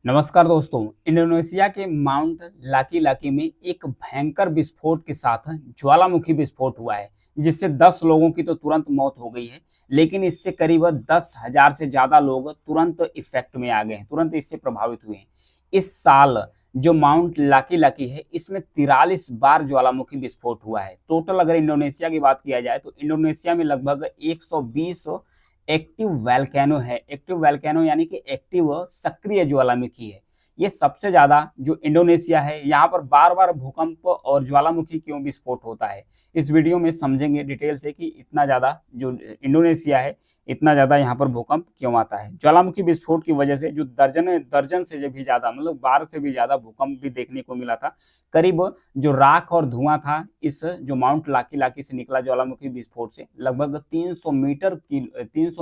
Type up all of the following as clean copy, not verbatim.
नमस्कार दोस्तों। इंडोनेशिया के माउंट लाकी लाकी में एक भयंकर विस्फोट के साथ ज्वालामुखी विस्फोट हुआ है, जिससे 10 लोगों की तो तुरंत मौत हो गई है। लेकिन इससे करीब 10,000 से ज़्यादा लोग तुरंत इफेक्ट में आ गए हैं, तुरंत इससे प्रभावित हुए हैं। इस साल जो माउंट लाकी लाकी है, इसमें 43 बार ज्वालामुखी विस्फोट हुआ है। टोटल अगर इंडोनेशिया की बात किया जाए तो इंडोनेशिया में लगभग 120 एक्टिव वैल्केनो है। एक्टिव वैल्केनो यानी कि एक्टिव सक्रिय ज्वालामुखी है। ये सबसे ज्यादा जो इंडोनेशिया है, यहाँ पर बार बार भूकंप और ज्वालामुखी क्यों विस्फोट होता है, इस वीडियो में समझेंगे डिटेल से कि इतना ज्यादा जो इंडोनेशिया है, इतना ज्यादा यहाँ पर भूकंप क्यों आता है। ज्वालामुखी विस्फोट की वजह से जो दर्जन दर्जन से भी ज्यादा, मतलब 12 से भी ज्यादा भूकंप भी देखने को मिला था। करीब जो राख और धुआं था इस जो माउंट लाकी लाकी से निकला ज्वालामुखी विस्फोट से, लगभग 300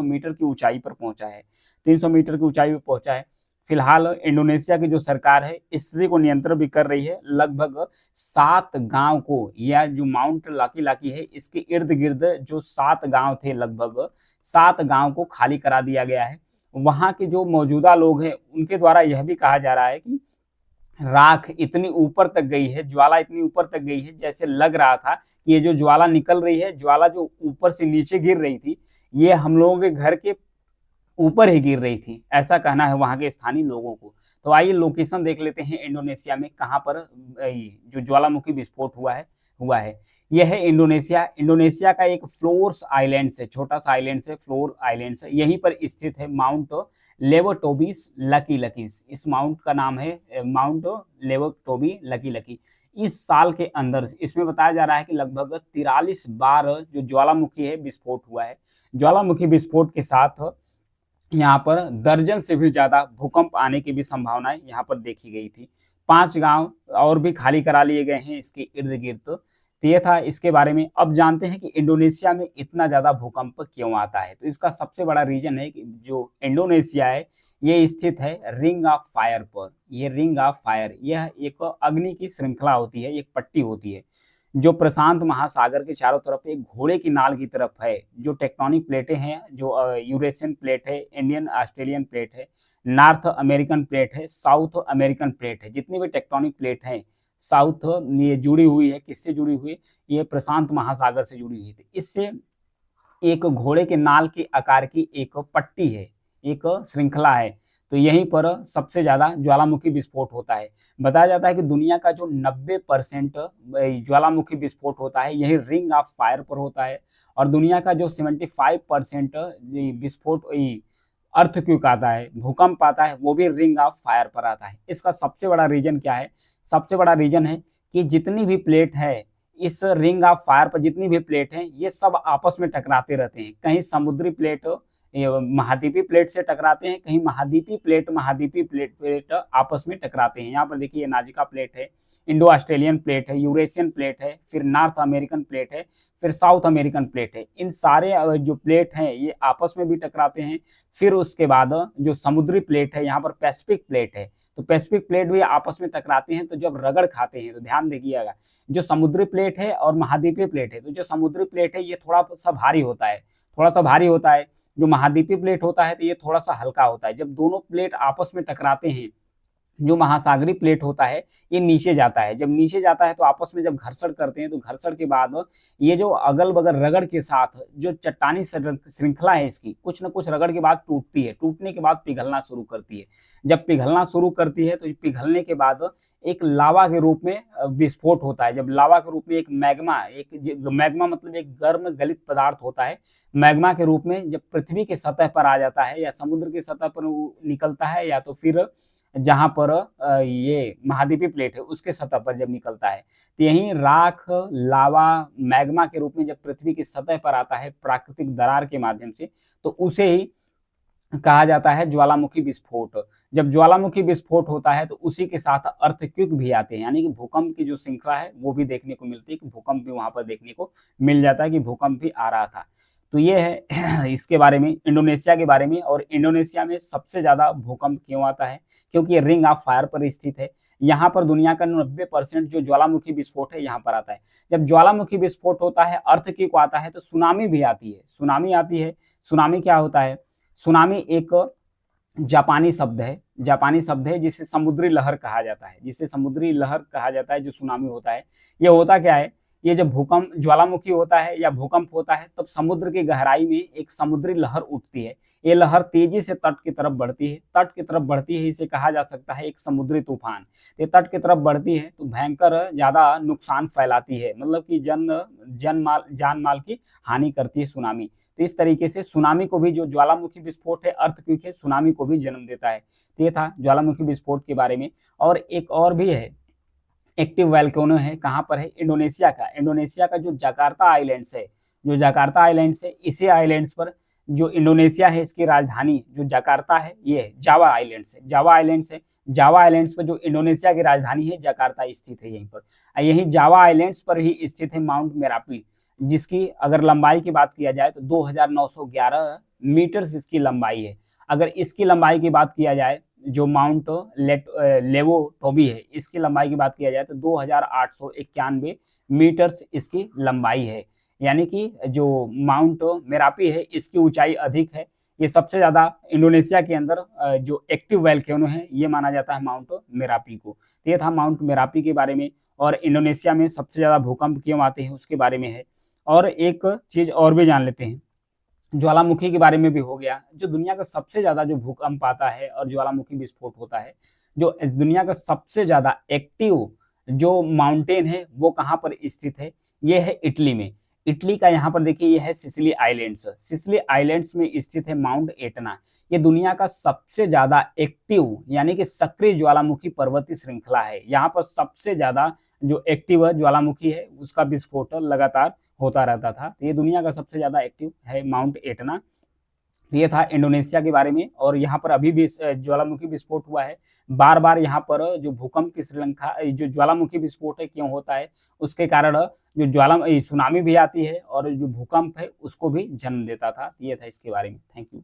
मीटर की ऊंचाई पर पहुंचा है। 300 मीटर की ऊंचाई पर पहुंचा है। फिलहाल इंडोनेशिया की जो सरकार है स्थिति को नियंत्रण भी कर रही है। लगभग 7 गांव को, यह जो माउंट लाकी लाकी है इसके इर्द गिर्द जो 7 गांव थे, लगभग 7 गांव को खाली करा दिया गया है। वहां के जो मौजूदा लोग हैं उनके द्वारा यह भी कहा जा रहा है कि राख इतनी ऊपर तक गई है, ज्वाला इतनी ऊपर तक गई है, जैसे लग रहा था कि ये जो ज्वाला निकल रही है, ज्वाला जो ऊपर से नीचे गिर रही थी, ये हम लोगों के घर के ऊपर ही गिर रही थी। ऐसा कहना है वहां के स्थानीय लोगों को। तो आइए लोकेशन देख लेते हैं इंडोनेशिया में कहां पर जो ज्वालामुखी विस्फोट हुआ है। यह है इंडोनेशिया। इंडोनेशिया का एक फ्लोर्स आइलैंड से, छोटा सा आइलैंड से, फ्लोर आइलैंड से, यहीं पर स्थित है माउंट लेवोटोबिस लकी लकी। इस माउंट का नाम है माउंट लेवोटोबी लकी लकी। इस साल के अंदर इसमें बताया जा रहा है कि लगभग 43 बार जो ज्वालामुखी है विस्फोट हुआ है। ज्वालामुखी विस्फोट के साथ यहाँ पर दर्जन से भी ज्यादा भूकंप आने की भी संभावनाएं यहाँ पर देखी गई थी। 5 गांव और भी खाली करा लिए गए हैं इसके इर्द गिर्द। तो ये था इसके बारे में। अब जानते हैं कि इंडोनेशिया में इतना ज्यादा भूकंप क्यों आता है। तो इसका सबसे बड़ा रीजन है कि जो इंडोनेशिया है ये स्थित है रिंग ऑफ फायर पर। ये रिंग ऑफ फायर, यह एक अग्नि की श्रृंखला होती है, एक पट्टी होती है जो प्रशांत महासागर के चारों तरफ एक घोड़े की नाल की तरफ है। जो टेक्टोनिक प्लेटें हैं, जो यूरेशियन प्लेट है, इंडियन ऑस्ट्रेलियन प्लेट है, नॉर्थ अमेरिकन प्लेट है, साउथ अमेरिकन प्लेट है, जितनी भी टेक्टोनिक प्लेट हैं साउथ, ये जुड़ी हुई है, किससे जुड़ी हुई है, ये प्रशांत महासागर से जुड़ी हुई थी। इससे एक घोड़े के नाल के आकार की एक पट्टी है, एक श्रृंखला है। तो यहीं पर सबसे ज्यादा ज्वालामुखी विस्फोट होता है। बताया जाता है कि दुनिया का जो 90% ज्वालामुखी विस्फोट होता है यही रिंग ऑफ फायर पर होता है। और दुनिया का जो 75% विस्फोट अर्थ क्यों आता है, भूकंप आता है, वो भी रिंग ऑफ फायर पर आता है। इसका सबसे बड़ा रीजन क्या है? सबसे बड़ा रीजन है कि जितनी भी प्लेट है इस रिंग ऑफ फायर पर, जितनी भी प्लेट हैं ये सब आपस में टकराते रहते हैं। कहीं समुद्री प्लेट महाद्वीपीय प्लेट से टकराते हैं, कहीं महाद्वीपीय प्लेट आपस में टकराते हैं। यहाँ पर देखिए ये नाजिका प्लेट है, इंडो ऑस्ट्रेलियन प्लेट है, यूरेशियन प्लेट है, फिर नॉर्थ अमेरिकन प्लेट है, फिर साउथ अमेरिकन प्लेट है। इन सारे जो प्लेट हैं ये आपस में भी टकराते हैं। फिर उसके बाद जो समुद्री प्लेट है, यहाँ पर पैसिफिक प्लेट है, तो पैसिफिक प्लेट भी आपस में टकराते हैं। तो जब रगड़ खाते हैं तो ध्यान देखिएगा, जो समुद्री प्लेट है और महाद्वीपीय प्लेट है, तो जो समुद्री प्लेट है ये थोड़ा सा भारी होता है, थोड़ा सा भारी होता है। जो महाद्वीपीय प्लेट होता है तो ये थोड़ा सा हल्का होता है। जब दोनों प्लेट आपस में टकराते हैं, जो महासागरीय प्लेट होता है ये नीचे जाता है। जब नीचे जाता है तो आपस में जब घर्षण करते हैं तो घर्षण के बाद ये जो अगल बगल रगड़ के साथ जो चट्टानी श्रृंखला है इसकी कुछ न कुछ रगड़ के बाद टूटती है। टूटने के बाद पिघलना शुरू करती है। जब पिघलना शुरू करती है तो पिघलने के बाद एक लावा के रूप में विस्फोट होता है। जब लावा के रूप में एक मैग्मा मतलब एक गर्म गलित पदार्थ होता है, मैग्मा के रूप में जब पृथ्वी की सतह पर आ जाता है या समुद्र की सतह पर निकलता है, या तो फिर जहां पर ये महाद्वीपीय प्लेट है उसके सतह पर जब निकलता है, तो यही राख, लावा, मैग्मा के रूप में जब पृथ्वी की सतह पर आता है प्राकृतिक दरार के माध्यम से, तो उसे ही कहा जाता है ज्वालामुखी विस्फोट। जब ज्वालामुखी विस्फोट होता है तो उसी के साथ अर्थक्वेक भी आते हैं, यानी कि भूकंप की जो श्रृंखला है वो भी देखने को मिलती है, कि भूकंप भी वहां पर देखने को मिल जाता है, कि भूकंप भी आ रहा था। तो ये है इसके बारे में, इंडोनेशिया के बारे में। और इंडोनेशिया में सबसे ज्यादा भूकंप क्यों आता है? क्योंकि ये रिंग ऑफ फायर पर स्थित है। यहाँ पर दुनिया का 90% जो ज्वालामुखी विस्फोट है यहाँ पर आता है। जब ज्वालामुखी विस्फोट होता है, अर्थक्वेक आता है, तो सुनामी भी आती है। सुनामी आती है। सुनामी क्या होता है? सुनामी एक जापानी शब्द है। जापानी शब्द है जिसे समुद्री लहर कहा जाता है, जिसे समुद्री लहर कहा जाता है, जो सुनामी होता है। ये होता क्या है, ये जब भूकंप ज्वालामुखी होता है या भूकंप होता है तब समुद्र की गहराई में एक समुद्री लहर उठती है। ये लहर तेजी से तट की तरफ बढ़ती है, तट की तरफ बढ़ती है, इसे कहा जा सकता है एक समुद्री तूफान। ये तट की तरफ बढ़ती है तो भयंकर ज्यादा नुकसान फैलाती है, मतलब कि जान माल की हानि करती है सुनामी। तो इस तरीके से सुनामी को भी, जो ज्वालामुखी विस्फोट है, अर्थक्वेक है, सुनामी को भी जन्म देता है। तो ये था ज्वालामुखी विस्फोट के बारे में। और एक और भी है, एक्टिव वोल्केनो है, कहाँ पर है, इंडोनेशिया का। इंडोनेशिया का जो जकार्ता आइलैंड्स है, जो जकार्ता आइलैंड्स है, इसी आइलैंड्स पर जो इंडोनेशिया है, इसकी राजधानी जो जकार्ता है, ये है जावा आइलैंड्स है, जावा आइलैंड्स है। जावा आइलैंड्स पर जो इंडोनेशिया की राजधानी है जकार्ता स्थित है यहीं पर। यही जावा आइलैंड्स पर ही स्थित है माउंट मेरापी, जिसकी अगर लंबाई की बात किया जाए तो 2911 मीटर इसकी लंबाई है। अगर इसकी लंबाई की बात किया जाए, जो माउंट लेवो टोबी है, इसकी लंबाई की बात किया जाए तो 2891 मीटर्स इसकी लंबाई है। यानी कि जो माउंट मेरापी है इसकी ऊंचाई अधिक है। ये सबसे ज्यादा इंडोनेशिया के अंदर जो एक्टिव वोल्केनो है ये माना जाता है माउंट मेरापी को। तो ये था माउंट मेरापी के बारे में। और इंडोनेशिया में सबसे ज्यादा भूकंप क्यों आते हैं उसके बारे में है। और एक चीज और भी जान लेते हैं, ज्वालामुखी के बारे में भी हो गया। जो दुनिया का सबसे ज्यादा जो भूकंप आता है और ज्वालामुखी विस्फोट होता है, जो इस दुनिया का सबसे ज्यादा एक्टिव जो माउंटेन है वो कहाँ पर स्थित है, ये है इटली में। इटली का यहाँ पर देखिए, ये है सिसिली आइलैंड्स। सिसिली आइलैंड्स में स्थित है माउंट एटना। ये दुनिया का सबसे ज्यादा एक्टिव यानी कि सक्रिय ज्वालामुखी पर्वतीय श्रृंखला है। यहाँ पर सबसे ज्यादा जो एक्टिव ज्वालामुखी है उसका विस्फोट लगातार होता रहता था। तो ये दुनिया का सबसे ज्यादा एक्टिव है माउंट एटना। ये था इंडोनेशिया के बारे में। और यहाँ पर अभी भी ज्वालामुखी विस्फोट हुआ है। बार बार यहाँ पर जो भूकंप की श्रृंखला, जो ज्वालामुखी विस्फोट है क्यों होता है, उसके कारण जो सुनामी भी आती है और जो भूकंप है उसको भी जन्म देता था। ये था इसके बारे में। Thank you.